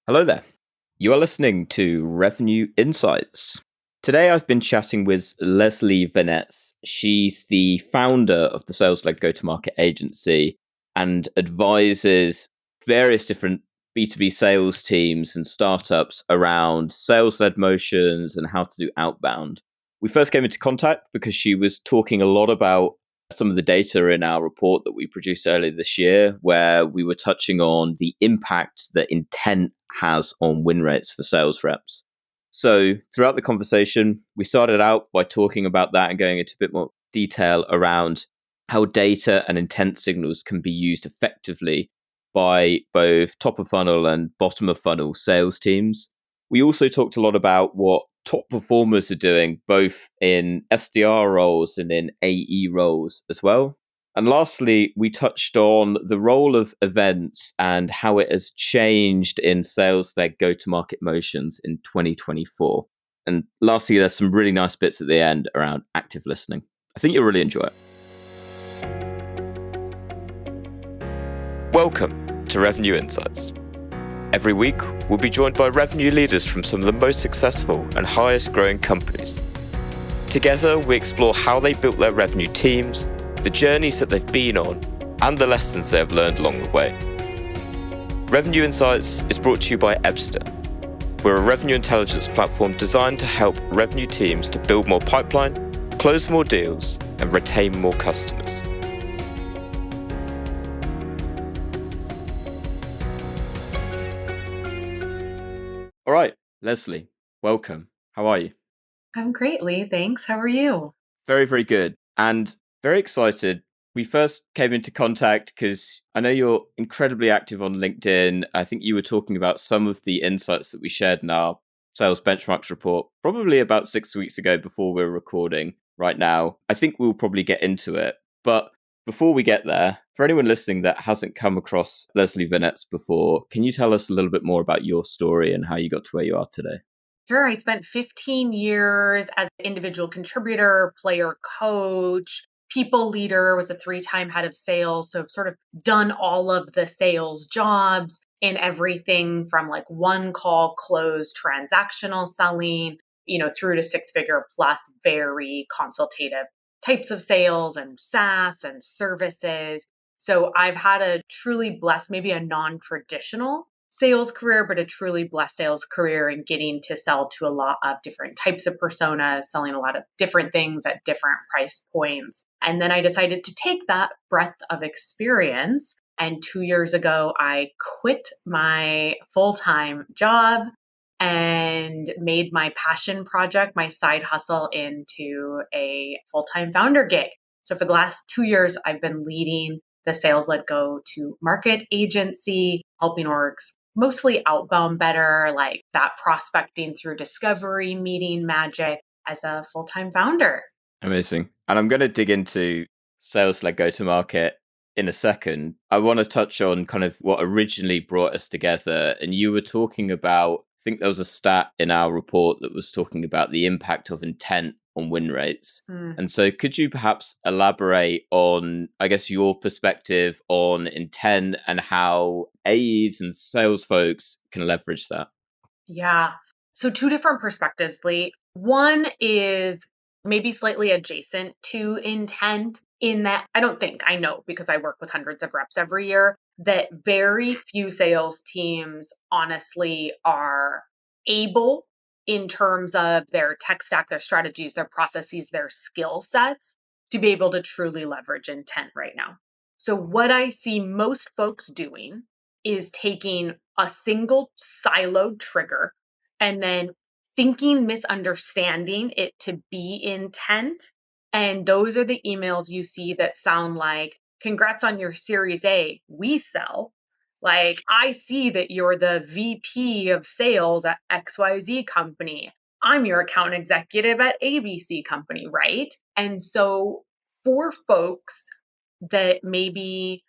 Hello there. You are listening to Revenue Insights. Today I've been chatting with Leslie Venetz. She's the founder of the sales-led go-to-market agency and advises various different B2B sales teams and startups around sales-led motions and how to do outbound. We first came into contact because she was talking a lot about some of the data in our report that we produced earlier this year, where we were touching on the impact that intent has on win rates for sales reps. So throughout the conversation, we started out by talking about that and going into a bit more detail around how data and intent signals can be used effectively by both top of funnel and bottom of funnel sales teams. We also talked a lot about what top performers are doing, both in SDR roles and in AE roles as well. And lastly, we touched on the role of events and how it has changed in sales-led go-to-market motions in 2024. And lastly, there's some really nice bits at the end around active listening. I think you'll really enjoy it. Welcome to Revenue Insights. Every week, we'll be joined by revenue leaders from some of the most successful and highest growing companies. Together, we explore how they built their revenue teams, the journeys that they've been on, and the lessons they have learned along the way. Revenue Insights is brought to you by Ebster. We're a revenue intelligence platform designed to help revenue teams to build more pipeline, close more deals, and retain more customers. All right, Leslie, welcome. How are you? I'm great, Lee. Thanks. How are you? Very, very good. And very excited. We first came into contact because I know you're incredibly active on LinkedIn. I think you were talking about some of the insights that we shared in our sales benchmarks report, probably about 6 weeks ago before we're recording right now. I think we'll probably get into it. But before we get there, for anyone listening that hasn't come across Leslie Venetz before, can you tell us a little bit more about your story and how you got to where you are today? Sure. I spent 15 years as an individual contributor, player coach, people leader, was a 3-time head of sales. So I've sort of done all of the sales jobs in everything from like one call close transactional selling, through to 6-figure plus very consultative types of sales and SaaS and services. So I've had a truly blessed, maybe a non-traditional sales career, but a truly blessed sales career in getting to sell to a lot of different types of personas, selling a lot of different things at different price points. And then I decided to take that breadth of experience. And 2 years ago, I quit my full-time job and made my passion project, my side hustle, into a full-time founder gig. So for the last 2 years, I've been leading the sales-led go-to-market agency, helping orgs mostly outbound better, like that prospecting through discovery meeting magic as a full-time founder. Amazing. And I'm going to dig into sales-led go-to-market in a second. I want to touch on kind of what originally brought us together. And you were talking about, I think there was a stat in our report that was talking about the impact of intent on win rates. And so could you perhaps elaborate on, I guess, your perspective on intent and how AEs and sales folks can leverage that? Yeah. So 2 different perspectives, Lee. One is maybe slightly adjacent to intent in that I know because I work with hundreds of reps every year, that very few sales teams honestly are able, in terms of their tech stack, their strategies, their processes, their skill sets, to be able to truly leverage intent right now. So what I see most folks doing is taking a single siloed trigger and then misunderstanding it to be intent. And those are the emails you see that sound like, congrats on your Series A, we sell. Like, I see that you're the VP of sales at XYZ company. I'm your account executive at ABC company, right? And so for folks that maybe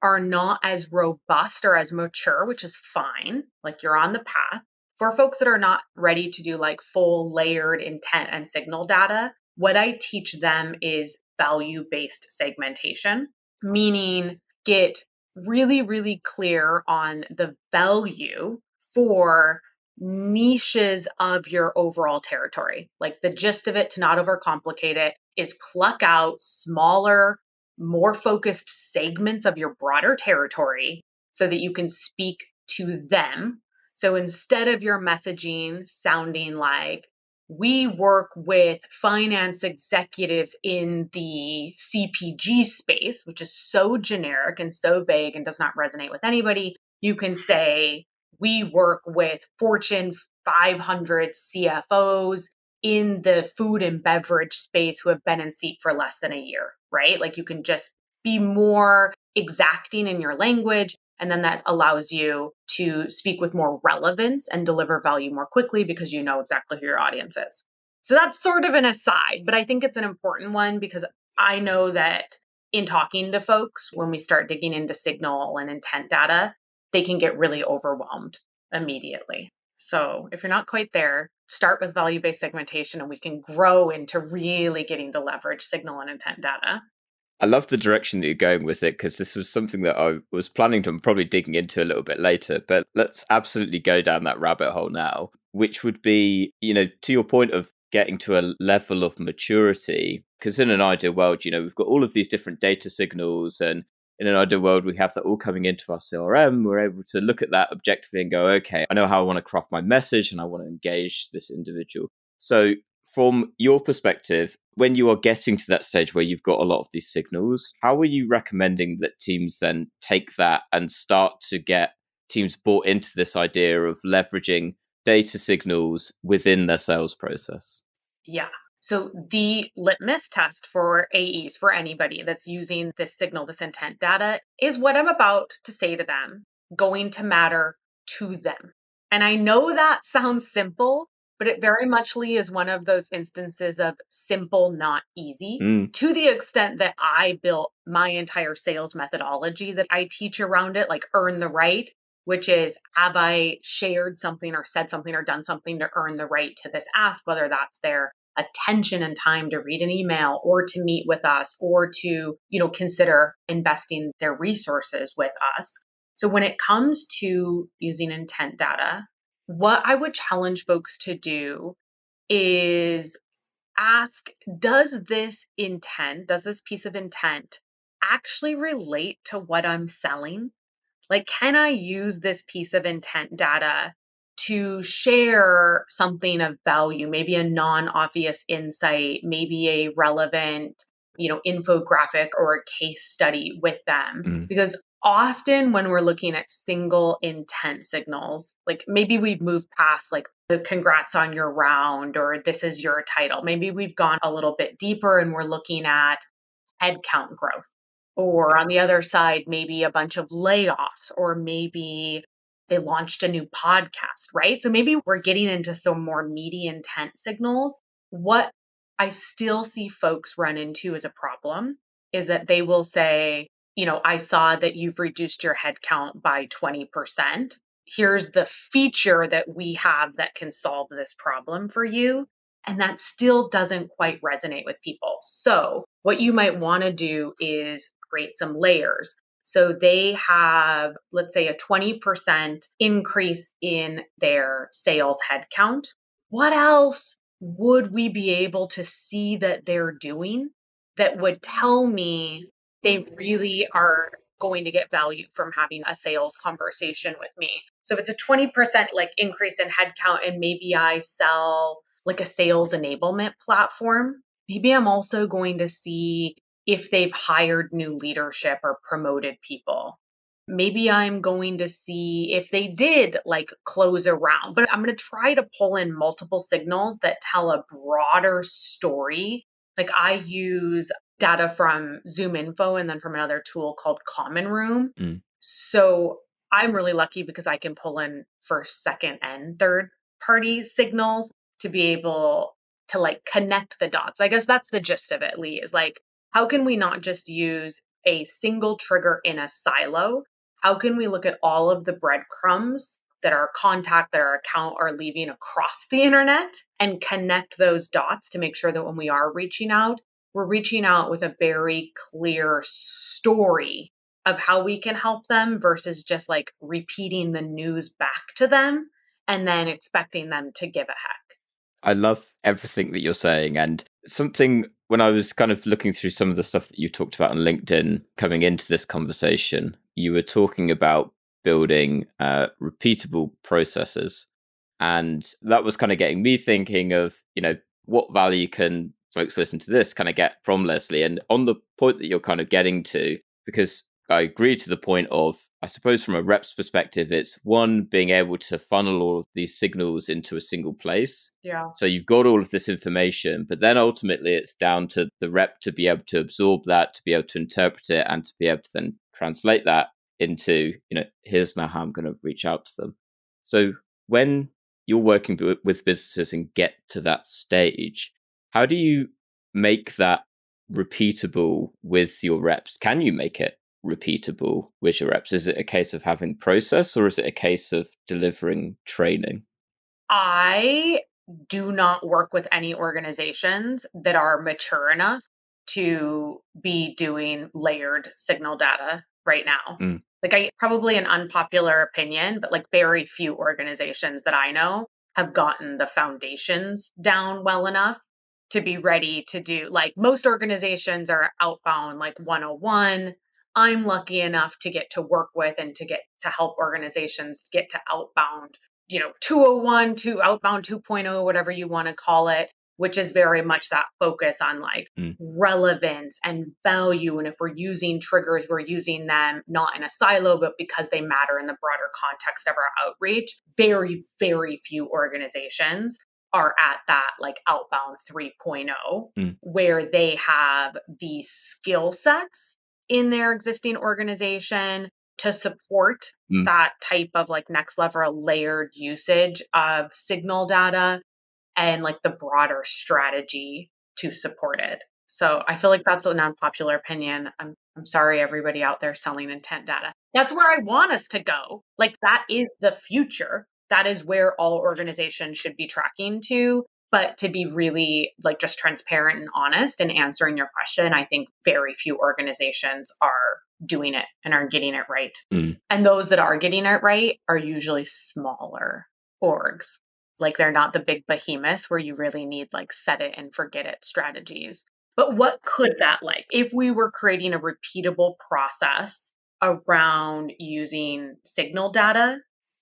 are not as robust or as mature, which is fine, like you're on the path. For folks that are not ready to do like full layered intent and signal data, what I teach them is value-based segmentation, meaning get really, really clear on the value for niches of your overall territory. Like the gist of it, to not overcomplicate it, is pluck out smaller, more focused segments of your broader territory so that you can speak to them. So instead of your messaging sounding like, we work with finance executives in the CPG space, which is so generic and so vague and does not resonate with anybody, you can say, we work with Fortune 500 CFOs in the food and beverage space who have been in seat for less than a year, right? Like you can just be more exacting in your language. And then that allows you to speak with more relevance and deliver value more quickly because you know exactly who your audience is. So that's sort of an aside, but I think it's an important one because I know that in talking to folks, when we start digging into signal and intent data, they can get really overwhelmed immediately. So if you're not quite there, start with value-based segmentation and we can grow into really getting to leverage signal and intent data. I love the direction that you're going with it because this was something that I was planning to probably digging into a little bit later, but let's absolutely go down that rabbit hole now, which would be, to your point of getting to a level of maturity, because in an ideal world, we've got all of these different data signals, and in an ideal world, we have that all coming into our CRM. We're able to look at that objectively and go, okay, I know how I want to craft my message and I want to engage this individual. So from your perspective, when you are getting to that stage where you've got a lot of these signals, how are you recommending that teams then take that and start to get teams bought into this idea of leveraging data signals within their sales process? Yeah. So the litmus test for AEs, for anybody that's using this signal, this intent data, is what I'm about to say to them going to matter to them. And I know that sounds simple, but it very muchly is one of those instances of simple, not easy, to the extent that I built my entire sales methodology that I teach around it, like earn the right, which is, have I shared something or said something or done something to earn the right to this ask, whether that's their attention and time to read an email or to meet with us or to, consider investing their resources with us. So when it comes to using intent data, what I would challenge folks to do is ask, does this piece of intent actually relate to what I'm selling? Like, can I use this piece of intent data to share something of value, maybe a non-obvious insight, maybe a relevant, infographic or a case study with them? Because often when we're looking at single intent signals, like maybe we've moved past like the congrats on your round or this is your title. Maybe we've gone a little bit deeper and we're looking at headcount growth. Or on the other side, maybe a bunch of layoffs, or maybe they launched a new podcast, right? So maybe we're getting into some more meaty intent signals. What I still see folks run into as a problem is that they will say, I saw that you've reduced your headcount by 20%. Here's the feature that we have that can solve this problem for you. And that still doesn't quite resonate with people. So what you might want to do is create some layers. So they have, let's say, a 20% increase in their sales headcount. What else would we be able to see that they're doing that would tell me they really are going to get value from having a sales conversation with me? So if it's a 20% like increase in headcount and maybe I sell like a sales enablement platform, maybe I'm also going to see if they've hired new leadership or promoted people. Maybe I'm going to see if they did like close a round, but I'm going to try to pull in multiple signals that tell a broader story. Like I use data from ZoomInfo and then from another tool called Common Room. So I'm really lucky because I can pull in first, second, and third party signals to be able to like connect the dots. I guess that's the gist of it, Lee, is like, how can we not just use a single trigger in a silo? How can we look at all of the breadcrumbs that our contact, that our account are leaving across the internet and connect those dots to make sure that when we are reaching out, we're reaching out with a very clear story of how we can help them versus just like repeating the news back to them and then expecting them to give a heck. I love everything that you're saying. And something, when I was kind of looking through some of the stuff that you talked about on LinkedIn coming into this conversation, you were talking about building repeatable processes. And that was kind of getting me thinking of, what value can folks listen to this kind of get from Leslie? And on the point that you're kind of getting to, because I agree to the point of, I suppose from a rep's perspective, it's one, being able to funnel all of these signals into a single place. Yeah. So you've got all of this information, but then ultimately it's down to the rep to be able to absorb that, to be able to interpret it, and to be able to then translate that into, here's now how I'm going to reach out to them. So when you're working with businesses and get to that stage, how do you make that repeatable with your reps? Can you make it repeatable with your reps? Is it a case of having process, or is it a case of delivering training? I do not work with any organizations that are mature enough to be doing layered signal data right now. Like, probably an unpopular opinion, but like very few organizations that I know have gotten the foundations down well enough to be ready to do, like, most organizations are outbound like 101. I'm lucky enough to get to work with and to get to help organizations get to outbound, 201 to outbound 2.0, whatever you want to call it, which is very much that focus on like relevance and value. And if we're using triggers, we're using them not in a silo, but because they matter in the broader context of our outreach. Very, very few organizations are at that like outbound 3.0 where they have these skill sets in their existing organization to support that type of like next level layered usage of signal data and like the broader strategy to support it. So I feel like that's an unpopular opinion. I'm sorry, everybody out there selling intent data. That's where I want us to go. Like, that is the future. That is where all organizations should be tracking to. But to be really like just transparent and honest and answering your question, I think very few organizations are doing it and are getting it right. And those that are getting it right are usually smaller orgs. Like, they're not the big behemoths where you really need like set it and forget it strategies. But what could that like if we were creating a repeatable process around using signal data?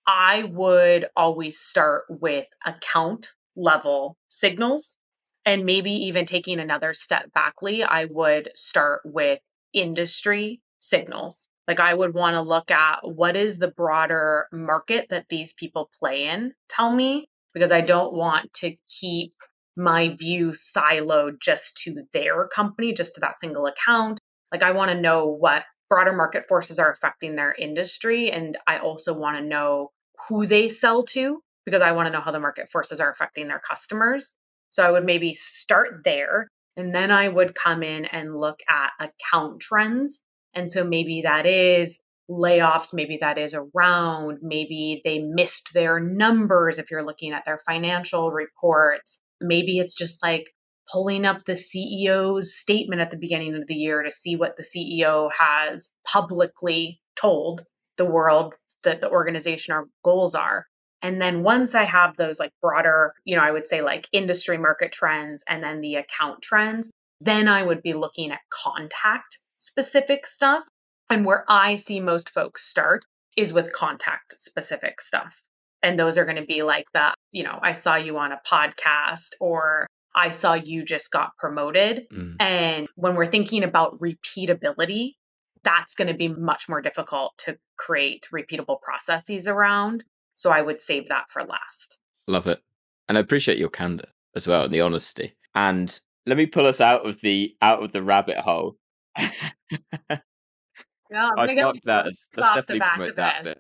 I would always start with account level signals, and maybe even taking another step backly, I would start with industry signals. Like, I would want to look at what is the broader market that these people play in, tell me, because I don't want to keep my view siloed just to their company, just to that single account. Like, I want to know what broader market forces are affecting their industry. And I also want to know who they sell to, because I want to know how the market forces are affecting their customers. So I would maybe start there, and then I would come in and look at account trends. And so maybe that is layoffs, maybe that is around, maybe they missed their numbers if you're looking at their financial reports. Maybe it's just like pulling up the CEO's statement at the beginning of the year to see what the CEO has publicly told the world that the organization or goals are. And then once I have those like broader, I would say like industry market trends and then the account trends, then I would be looking at contact specific stuff. And where I see most folks start is with contact specific stuff. And those are going to be like the, I saw you on a podcast, or I saw you just got promoted. And when we're thinking about repeatability, that's going to be much more difficult to create repeatable processes around. So I would save that for last. Love it. And I appreciate your candor as well, and the honesty. And let me pull us out of the rabbit hole. Yeah, I fuck that. Let's definitely promote that bit.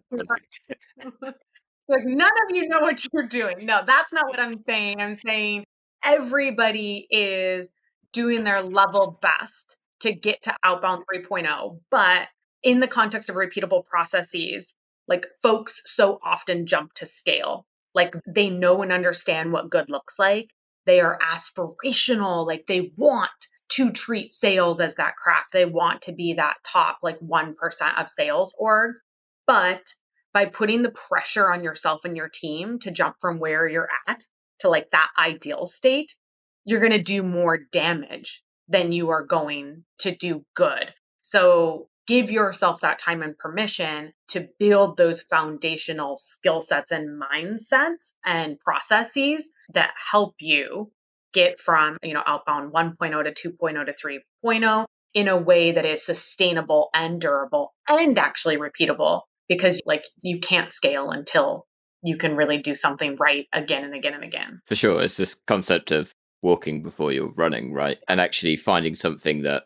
Like, none of you know what you're doing. No, that's not what I'm saying. I'm saying everybody is doing their level best to get to outbound 3.0. But in the context of repeatable processes, like, folks so often jump to scale. Like, they know and understand what good looks like. They are aspirational. Like, they want to treat sales as that craft. They want to be that top like 1% of sales orgs. But by putting the pressure on yourself and your team to jump from where you're at to like that ideal state, you're going to do more damage than you are going to do good. So give yourself that time and permission to build those foundational skill sets and mindsets and processes that help you get from, outbound 1.0 to 2.0 to 3.0 in a way that is sustainable and durable and actually repeatable, because like you can't scale until you can really do something right again and again and again. For sure. It's this concept of walking before you're running, right? And actually finding something that,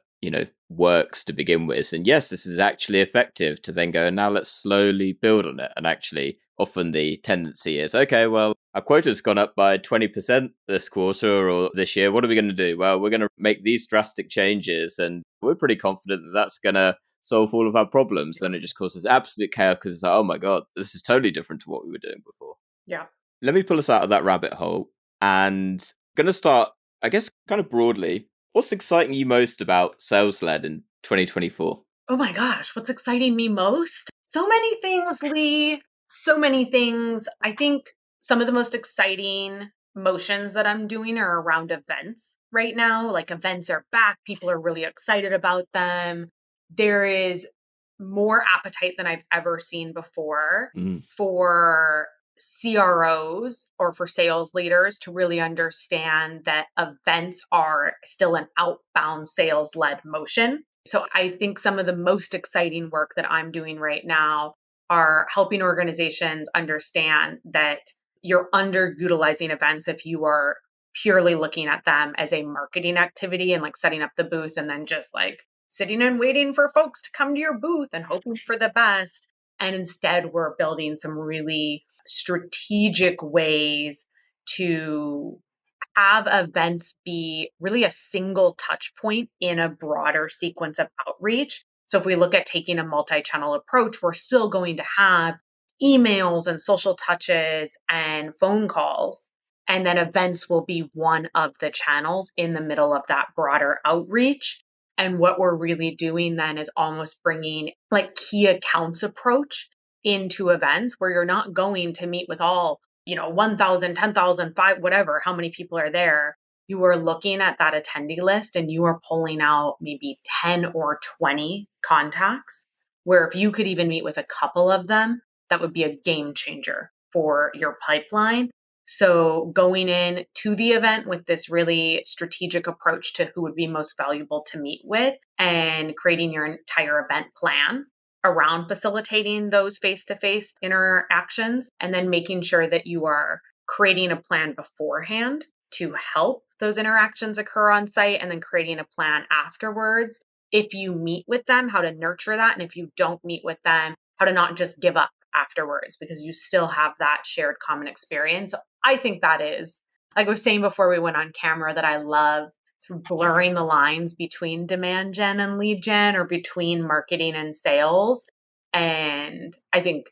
works to begin with. And yes, this is actually effective, to then go, now let's slowly build on it. And actually, often the tendency is, okay, well, our quota's gone up by 20% this quarter or this year. What are we going to do? Well, we're going to make these drastic changes, and we're pretty confident that that's going to solve all of our problems. Then it just causes absolute chaos, because it's like, oh my God, this is totally different to what we were doing before. Yeah. Let me pull us out of that rabbit hole, and going to start, I guess, kind of broadly. What's exciting you most about sales-led in 2024? Oh my gosh, what's exciting me most? So many things, Lee. So many things. I think some of the most exciting motions that I'm doing are around events right now. Like events are back. People are really excited about them. There is more appetite than I've ever seen before for CROs or for sales leaders to really understand that events are still an outbound sales led motion. So I think some of the most exciting work that I'm doing right now are helping organizations understand that you're underutilizing events if you are purely looking at them as a marketing activity and like setting up the booth and then just like sitting and waiting for folks to come to your booth and hoping for the best. And instead, we're building some really strategic ways to have events be really a single touch point in a broader sequence of outreach. So if we look at taking a multi-channel approach, we're still going to have emails and social touches and phone calls. And then events will be one of the channels in the middle of that broader outreach. And what we're really doing then is almost bringing like key accounts approach into events where you're not going to meet with all 1,000, 10,000, 5, whatever, how many people are there. You are looking at that attendee list and you are pulling out maybe 10 or 20 contacts, where if you could even meet with a couple of them, that would be a game changer for your pipeline. So going in to the event with this really strategic approach to who would be most valuable to meet with and creating your entire event plan around facilitating those face-to-face interactions, and then making sure that you are creating a plan beforehand to help those interactions occur on site, and then creating a plan afterwards. If you meet with them, how to nurture that. And if you don't meet with them, how to not just give up afterwards, because you still have that shared common experience. I think that is, like I was saying before we went on camera, that I love sort of blurring the lines between demand gen and lead gen, or between marketing and sales. And I think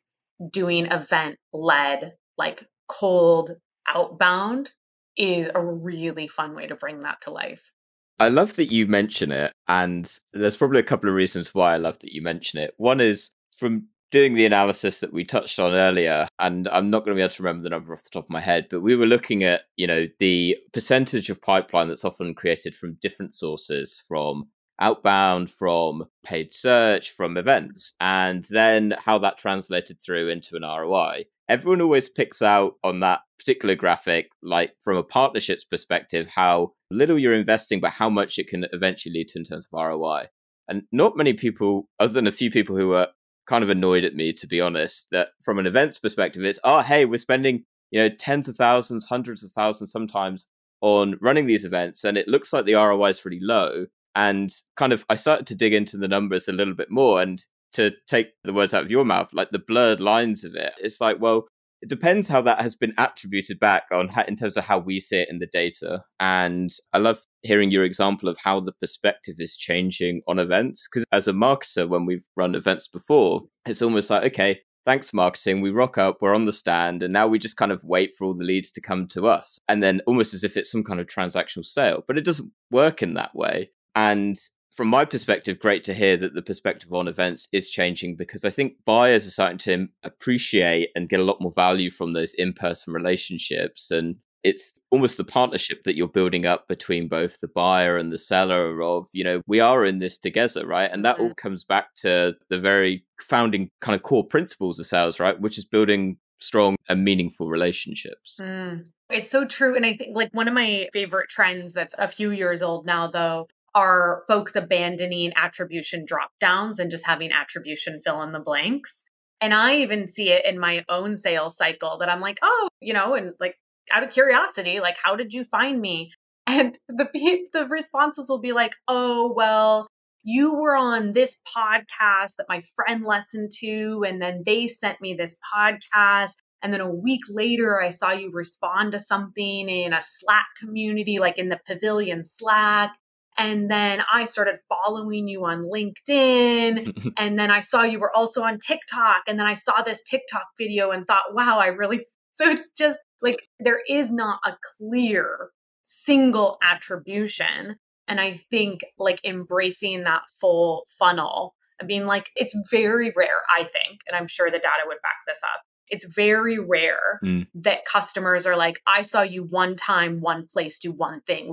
doing event led, like cold outbound, is a really fun way to bring that to life. I love that you mention it. And there's probably a couple of reasons why I love that you mention it. One is from doing the analysis that we touched on earlier, and I'm not going to be able to remember the number off the top of my head, but we were looking at, the percentage of pipeline that's often created from different sources, from outbound, from paid search, from events, and then how that translated through into an ROI. Everyone always picks out on that particular graphic, like from a partnerships perspective, how little you're investing, but how much it can eventually lead to in terms of ROI. And not many people, other than a few people who are kind of annoyed at me, to be honest, that from an events perspective, it's, oh, hey, we're spending, tens of thousands, hundreds of thousands sometimes on running these events, and it looks like the ROI is really low. And kind of, I started to dig into the numbers a little bit more, and to take the words out of your mouth, like the blurred lines of it, it's like, well, it depends how that has been attributed back on in terms of how we see it in the data. And I love hearing your example of how the perspective is changing on events. Because as a marketer, when we've run events before, it's almost like, okay, thanks marketing, we rock up, we're on the stand, and now we just kind of wait for all the leads to come to us. And then almost as if it's some kind of transactional sale. But it doesn't work in that way. And from my perspective, great to hear that the perspective on events is changing, because I think buyers are starting to appreciate and get a lot more value from those in-person relationships. And it's almost the partnership that you're building up between both the buyer and the seller of, we are in this together, right? And that all comes back to the very founding kind of core principles of sales, right? Which is building strong and meaningful relationships. It's so true. And I think like one of my favorite trends that's a few years old now, though, are folks abandoning attribution drop downs and just having attribution fill in the blanks. And I even see it in my own sales cycle that I'm like, oh, and like out of curiosity, like, how did you find me? And the responses will be like, oh, well, you were on this podcast that my friend listened to, and then they sent me this podcast. And then a week later, I saw you respond to something in a Slack community, like in the Pavilion Slack. And then I started following you on LinkedIn. And then I saw you were also on TikTok. And then I saw this TikTok video and thought, wow, so it's just like there is not a clear single attribution. And I think like embracing that full funnel and being like, it's very rare, I think, and I'm sure the data would back this up. It's very rare that customers are like, I saw you one time, one place, do one thing.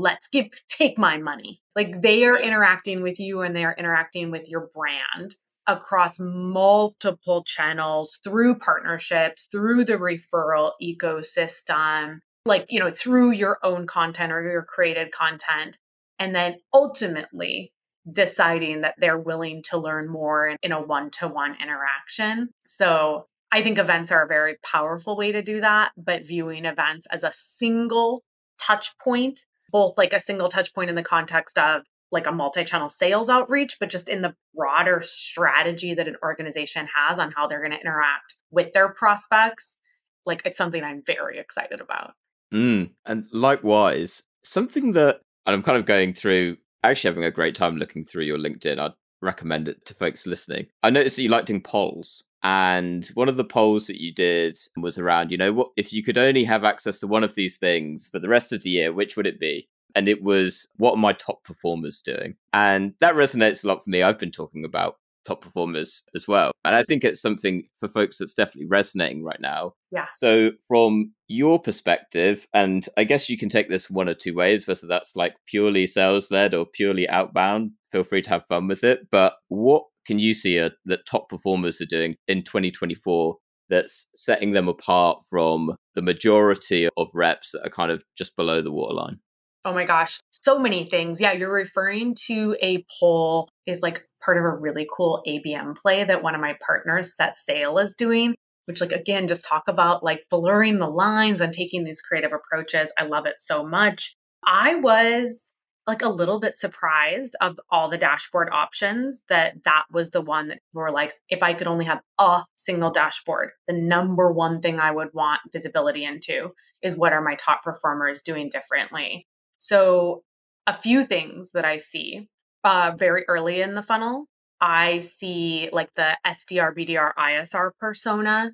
Take my money. Like they are interacting with you and they are interacting with your brand across multiple channels, through partnerships, through the referral ecosystem, like, through your own content or your created content. And then ultimately deciding that they're willing to learn more in a one-to-one interaction. So I think events are a very powerful way to do that, but viewing events as a single touch point, both like a single touch point in the context of like a multi-channel sales outreach, but just in the broader strategy that an organization has on how they're going to interact with their prospects, like it's something I'm very excited about. And likewise, something that, and I'm kind of going through, actually having a great time looking through your LinkedIn. I'd recommend it to folks listening. I noticed that you like doing polls. And one of the polls that you did was around, what if you could only have access to one of these things for the rest of the year, which would it be? And it was, what are my top performers doing? And that resonates a lot for me. I've been talking about top performers as well. And I think it's something for folks that's definitely resonating right now. Yeah. So from your perspective, and I guess you can take this one or two ways, whether that's like purely sales led or purely outbound, feel free to have fun with it. But what can you see that top performers are doing in 2024 that's setting them apart from the majority of reps that are kind of just below the waterline? Oh my gosh, so many things. Yeah, you're referring to a poll is like part of a really cool ABM play that one of my partners, Set Sail, is doing, which like, again, just talk about like blurring the lines and taking these creative approaches. I love it so much. I was like a little bit surprised of all the dashboard options that was the one that were like, if I could only have a single dashboard, the number one thing I would want visibility into is what are my top performers doing differently. So a few things that I see very early in the funnel, I see like the SDR, BDR, ISR persona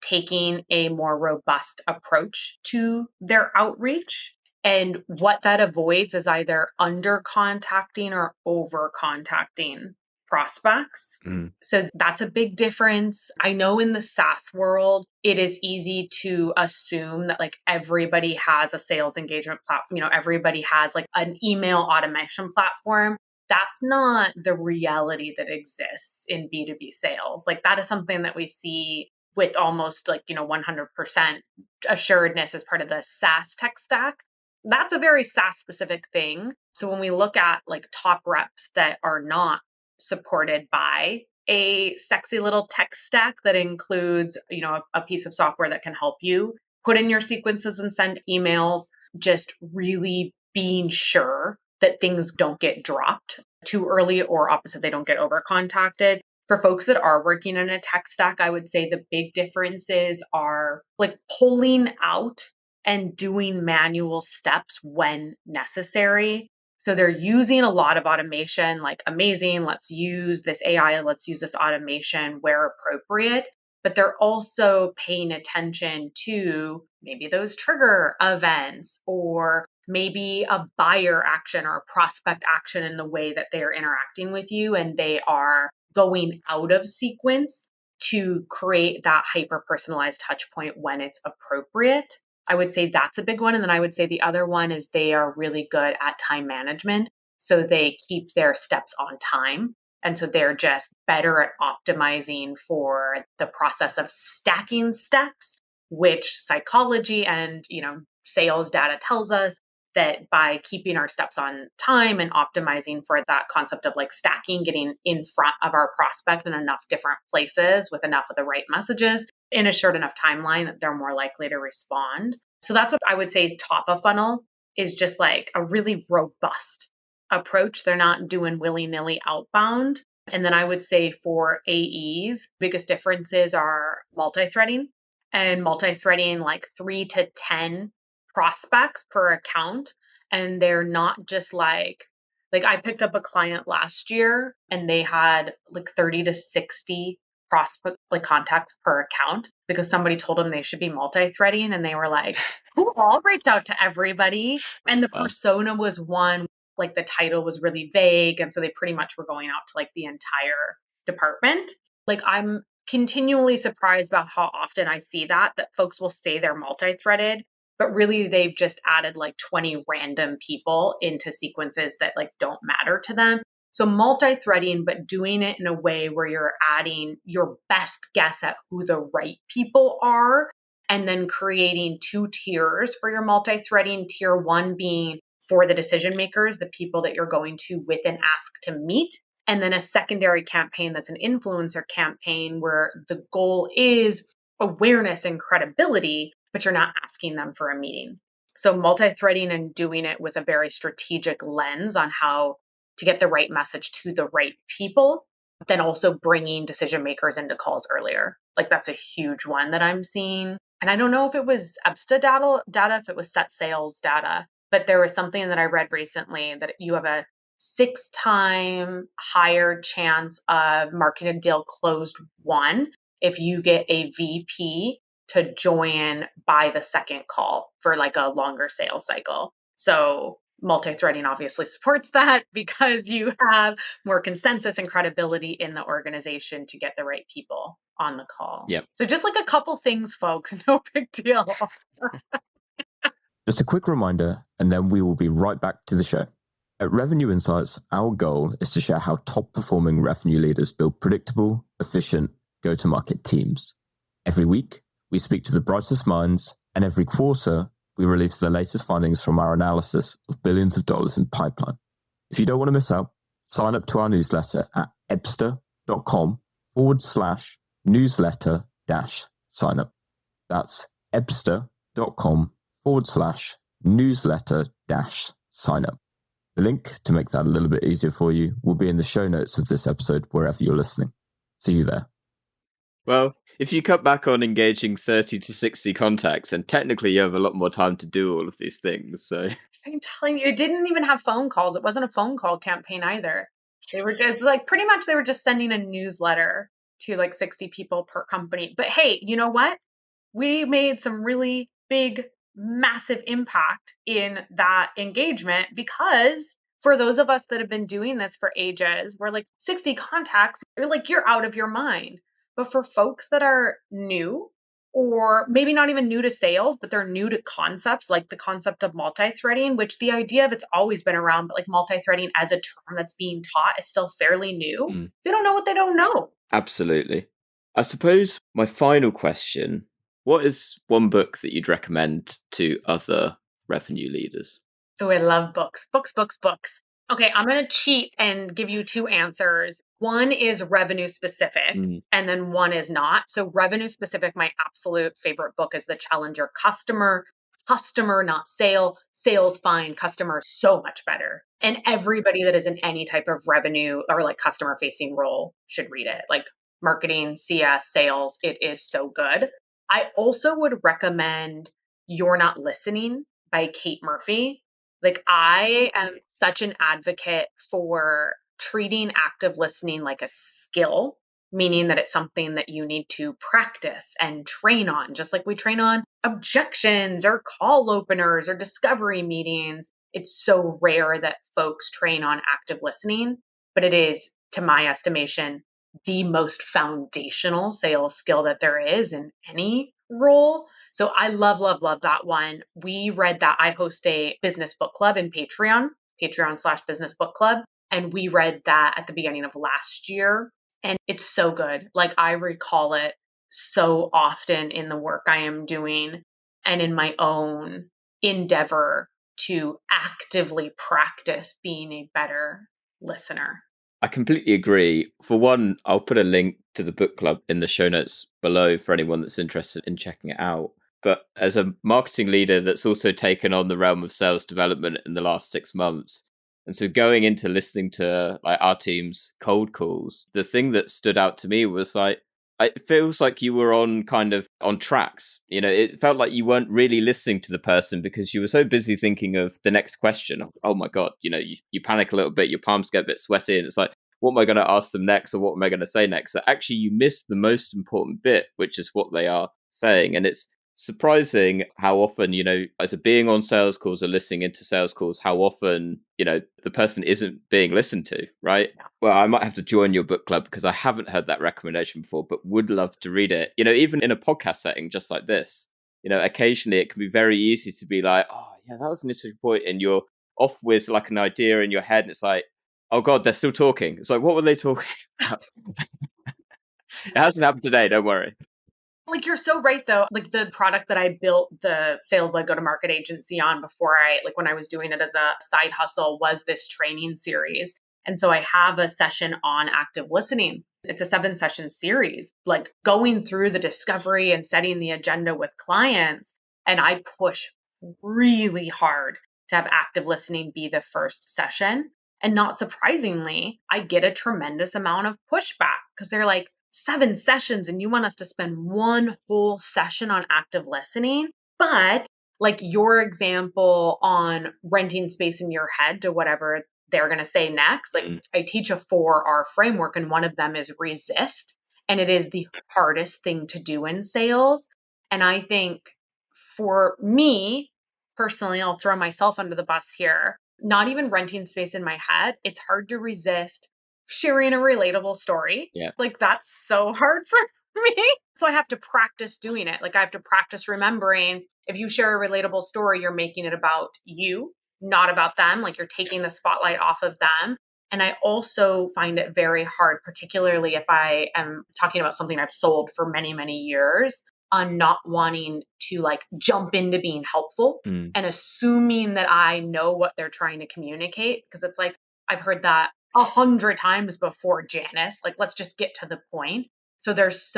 taking a more robust approach to their outreach. And what that avoids is either under contacting or over contacting prospects. So that's a big difference. I know in the SaaS world, it is easy to assume that like everybody has a sales engagement platform, everybody has like an email automation platform. That's not the reality that exists in B2B sales. Like that is something that we see with almost like, 100% assuredness as part of the SaaS tech stack. That's a very SaaS specific thing. So when we look at like top reps that are not supported by a sexy little tech stack that includes, a piece of software that can help you put in your sequences and send emails, just really being sure that things don't get dropped too early or opposite, they don't get over contacted. For folks that are working in a tech stack, I would say the big differences are like pulling out and doing manual steps when necessary. So they're using a lot of automation, like amazing, let's use this AI, let's use this automation where appropriate. But they're also paying attention to maybe those trigger events or maybe a buyer action or a prospect action in the way that they are interacting with you, and they are going out of sequence to create that hyper personalized touch point when it's appropriate. I would say that's a big one. And then I would say the other one is they are really good at time management. So they keep their steps on time. And so they're just better at optimizing for the process of stacking steps, which psychology and, sales data tells us that by keeping our steps on time and optimizing for that concept of like stacking, getting in front of our prospect in enough different places with enough of the right messages in a short enough timeline that they're more likely to respond. So that's what I would say is top of funnel is just like a really robust approach. They're not doing willy-nilly outbound. And then I would say for AEs, biggest differences are multi-threading and multi-threading like 3 to 10 prospects per account. And they're not just like I picked up a client last year and they had like 30 to 60 prospect contacts per account because somebody told them they should be multi-threading and they were like, "Who all reached out to everybody?" And the persona was one, like the title was really vague. And so they pretty much were going out to like the entire department. Like I'm continually surprised about how often I see that folks will say they're multi-threaded, but really they've just added like 20 random people into sequences that like don't matter to them. So multi-threading, but doing it in a way where you're adding your best guess at who the right people are, and then creating 2 tiers for your multi-threading. Tier 1 being for the decision makers, the people that you're going to with an ask to meet. And then a secondary campaign that's an influencer campaign where the goal is awareness and credibility, but you're not asking them for a meeting. So multi-threading and doing it with a very strategic lens on how to get the right message to the right people, then also bringing decision makers into calls earlier. Like that's a huge one that I'm seeing. And I don't know if it was EBSTA data, if it was set sales data, but there was something that I read recently that you have a 6-time higher chance of marketed deal closed won if you get a VP to join by the second call for like a longer sales cycle. So multi-threading obviously supports that because you have more consensus and credibility in the organization to get the right people on the call. Yep. So just like a couple things, folks, no big deal. Just a quick reminder, and then we will be right back to the show. At Revenue Insights, our goal is to share how top-performing revenue leaders build predictable, efficient go-to-market teams. Every week, we speak to the brightest minds, and every quarter, we release the latest findings from our analysis of billions of dollars in pipeline. If you don't want to miss out, sign up to our newsletter at ebsta.com/newsletter-sign up. That's ebsta.com/newsletter-sign up. The link to make that a little bit easier for you will be in the show notes of this episode, wherever you're listening. See you there. Well, if you cut back on engaging 30 to 60 contacts, and technically you have a lot more time to do all of these things. So I'm telling you, it didn't even have phone calls. It wasn't a phone call campaign either. They were just like pretty much they were just sending a newsletter to like 60 people per company. But hey, you know what? We made some really big, massive impact in that engagement because for those of us that have been doing this for ages, we're like 60 contacts, you're out of your mind. But for folks that are new, or maybe not even new to sales, but they're new to concepts like the concept of multi-threading, which the idea of it's always been around, but like multi-threading as a term that's being taught is still fairly new. They don't know what they don't know. Absolutely. I suppose my final question, what is one book that you'd recommend to other revenue leaders? Oh, I love books. Books. Okay, I'm going to cheat and give you 2 answers. One is revenue specific, and then one is not. So revenue specific, my absolute favorite book is The Challenger Customer. Customer, not sale. Sales fine. Customer so much better. And everybody that is in any type of revenue or like customer facing role should read it. Like marketing, CS, sales, it is so good. I also would recommend You're Not Listening by Kate Murphy. Like I am such an advocate for treating active listening like a skill, meaning that it's something that you need to practice and train on, just like we train on objections or call openers or discovery meetings. It's so rare that folks train on active listening, but it is, to my estimation, the most foundational sales skill that there is in any role. So I love, love, love that one. We read that. I host a business book club in Patreon/business book club. And we read that at the beginning of last year. And it's so good. Like, I recall it so often in the work I am doing and in my own endeavor to actively practice being a better listener. I completely agree. For one, I'll put a link to the book club in the show notes below for anyone that's interested in checking it out. But as a marketing leader that's also taken on the realm of sales development in the last 6 months, and so going into listening to like our team's cold calls, the thing that stood out to me was like, it feels like you were on tracks. You know, it felt like you weren't really listening to the person because you were so busy thinking of the next question. Oh my God, you know, you panic a little bit, your palms get a bit sweaty, and it's like, what am I going to ask them next, or what am I going to say next? So actually, you missed the most important bit, which is what they are saying. And it's surprising how often, you know, as a being on sales calls or listening into sales calls, how often, you know, the person isn't being listened to, right? Yeah. Well, I might have to join your book club because I haven't heard that recommendation before, but would love to read it. You know, even in a podcast setting, just like this, you know, occasionally it can be very easy to be like, oh yeah, that was an interesting point, and you're off with like an idea in your head, and it's like, oh God, they're still talking. It's like, what were they talking about? It hasn't happened today, don't worry. Like, you're so right, though. Like, the product that I built the sales-led go-to-market agency on before when I was doing it as a side hustle, was this training series. And so I have a session on active listening. It's a 7-session series, like going through the discovery and setting the agenda with clients. And I push really hard to have active listening be the first session. And not surprisingly, I get a tremendous amount of pushback because they're like, 7 sessions and you want us to spend one whole session on active listening. But like your example on renting space in your head to whatever they're going to say next, like I teach a 4R framework, and one of them is resist. And it is the hardest thing to do in sales. And I think for me personally, I'll throw myself under the bus here, not even renting space in my head. It's hard to resist sharing a relatable story. Yeah. Like, that's so hard for me. So I have to practice doing it. Like, I have to practice remembering, if you share a relatable story, you're making it about you, not about them. Like, you're taking the spotlight off of them. And I also find it very hard, particularly if I am talking about something I've sold for many, many years, on not wanting to like jump into being helpful and assuming that I know what they're trying to communicate. Because it's like, I've heard that 100 times before, Janice. Like, let's just get to the point. So there's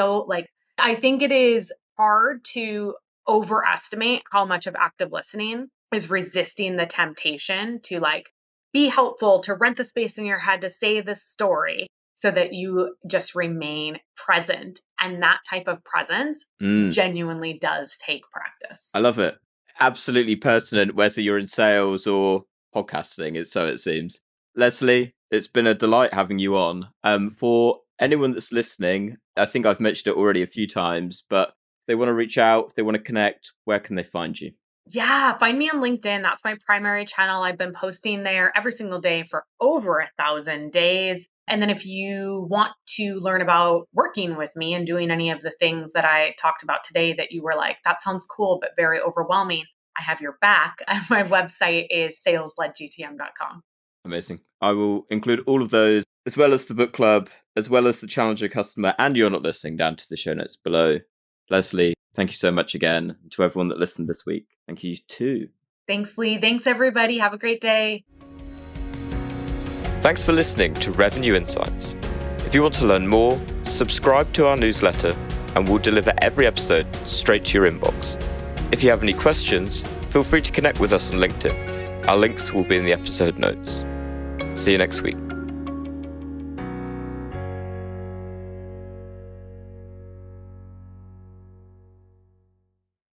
I think it is hard to overestimate how much of active listening is resisting the temptation to like be helpful, to rent the space in your head, to say this story so that you just remain present. And that type of presence genuinely does take practice. I love it. Absolutely pertinent, whether you're in sales or podcasting, it seems. Leslie, it's been a delight having you on. For anyone that's listening, I think I've mentioned it already a few times, but if they want to reach out, if they want to connect, where can they find you? Yeah, find me on LinkedIn. That's my primary channel. I've been posting there every single day for over 1,000 days. And then if you want to learn about working with me and doing any of the things that I talked about today that you were like, that sounds cool, but very overwhelming, I have your back. My website is salesledgtm.com. Amazing. I will include all of those, as well as the book club, as well as the Challenger Customer and You're Not Listening, down to the show notes below. Leslie, thank you so much again. To everyone that listened this week, thank you too. Thanks, Lee. Thanks, everybody. Have a great day. Thanks for listening to Revenue Insights. If you want to learn more, subscribe to our newsletter and we'll deliver every episode straight to your inbox. If you have any questions, feel free to connect with us on LinkedIn. Our links will be in the episode notes. See you next week.